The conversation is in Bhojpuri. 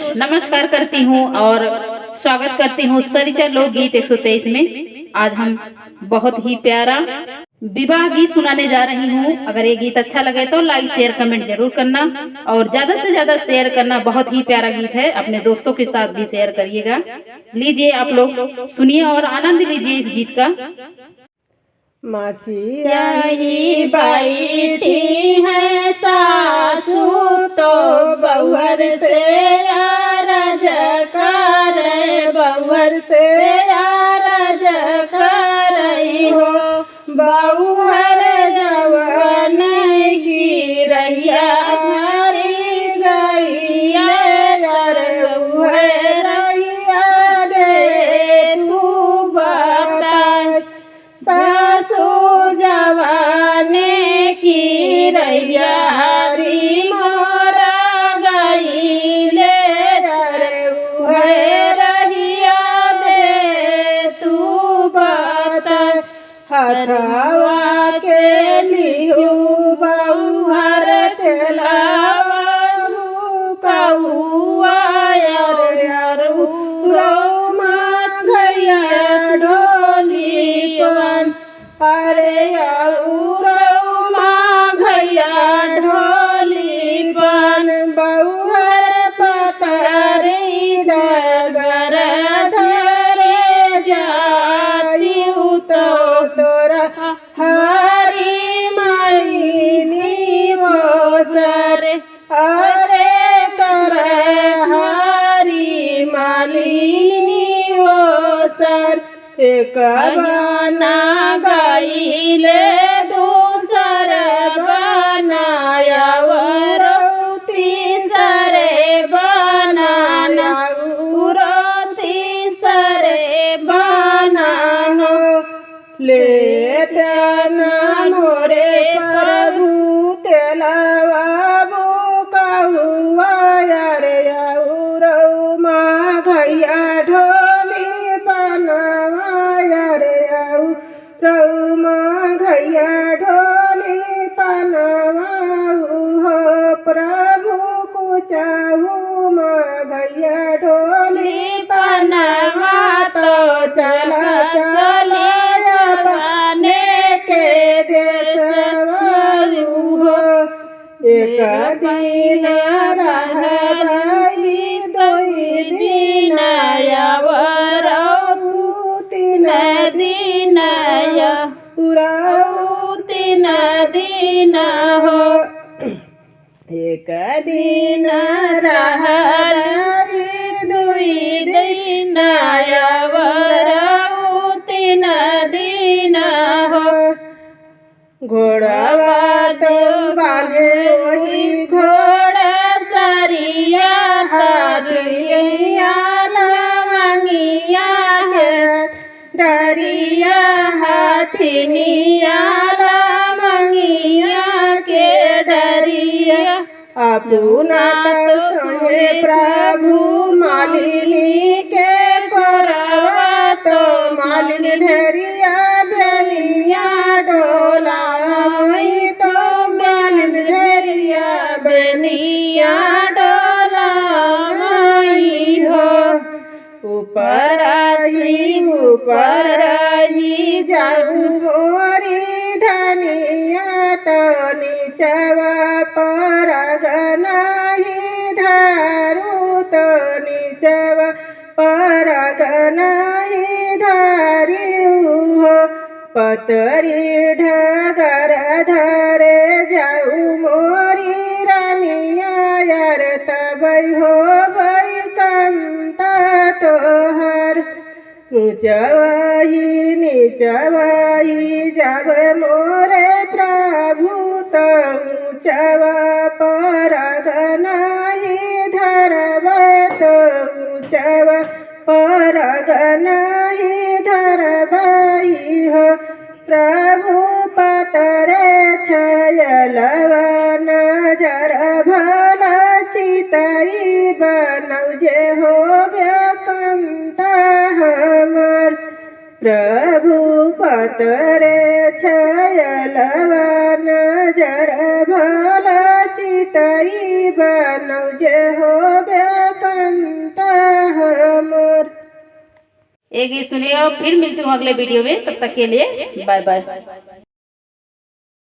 नमस्कार करती हूँ और स्वागत करती हूँ सरिता लोकगीत 123 में। आज हम बहुत ही प्यारा विवाह गीत सुनाने जा रही हूँ। अगर ये गीत अच्छा लगे तो लाइक शेयर कमेंट जरूर करना और ज्यादा से ज्यादा शेयर करना। बहुत ही प्यारा गीत है, अपने दोस्तों के साथ भी शेयर करिएगा। लीजिए आप लोग सुनिए और आनंद लीजिए इस गीत का। माचिया ही बैठी है सासू तो बहुर से राज कर, बहुर से राज करई हो। बहुर जवन की रहिया हरी गैया रहिया दे तू बता। सासू जवाने की रहिया हरी मोरा गईले रहिया दे तू बता। हथवा के लिहू बहुहर तेलावा कौआ ढोली अरे घैया ढोली पन बहुहर पतरी डगर धरे जाती तो तोरा हरी मालिनी वो सर। अरे तोरा हरी मालिनी वो सर। एक बना गईले दूसर बनाया तीसरे बनाना तीसरे बनानो। लेते न मोरे प्रभु तेलावा कहुआ रे माँ घैया ढोली बनवा माँ घैया ढोली बनवा हो। प्रभु कुचाहू माँ घैया ढोली बनवा तो चला चला बने के देशवा हो। एक दिन रहली सोई दिन तीन दिन तीन दिन हो। एक दिन रहली दुई दिन तीन दिन हो। घोड़वा तो बागे वही घोड़ा सरिया हरिया लवंगिया है डरिया हाथिनिया लवंगिया के डरिया। अपना तो सुने प्रभु मालिनी के कोरवा तो मालिनी ढेरिया बेलिया डोला तो मालिनी ढेरिया बेलिया डोला हो। ऊपर ही जाऊ मोरी धनिया तो नीचवा पर गनाई धारू तो नीचवा पर गनाई धारी हो। पतरी ढगर धरे जाऊ मोरी रानिया यार तबई हो गई कंता तोहर। नीचवाई जब मोरे प्रभु तो ऊँचवा पर गनाई धरब तो ऊँचवा पर गनाई धरबई हो। प्रभु पतरे छयलवा नजर भला चितई बनौ जे हो कंता हमर। प्रभु पतरे छयलवा नजर भला चितई बनौ जे हो कंता एक गीत सुनिए और फिर मिलती हूँ अगले वीडियो में, तब तक के लिए बाय बाय।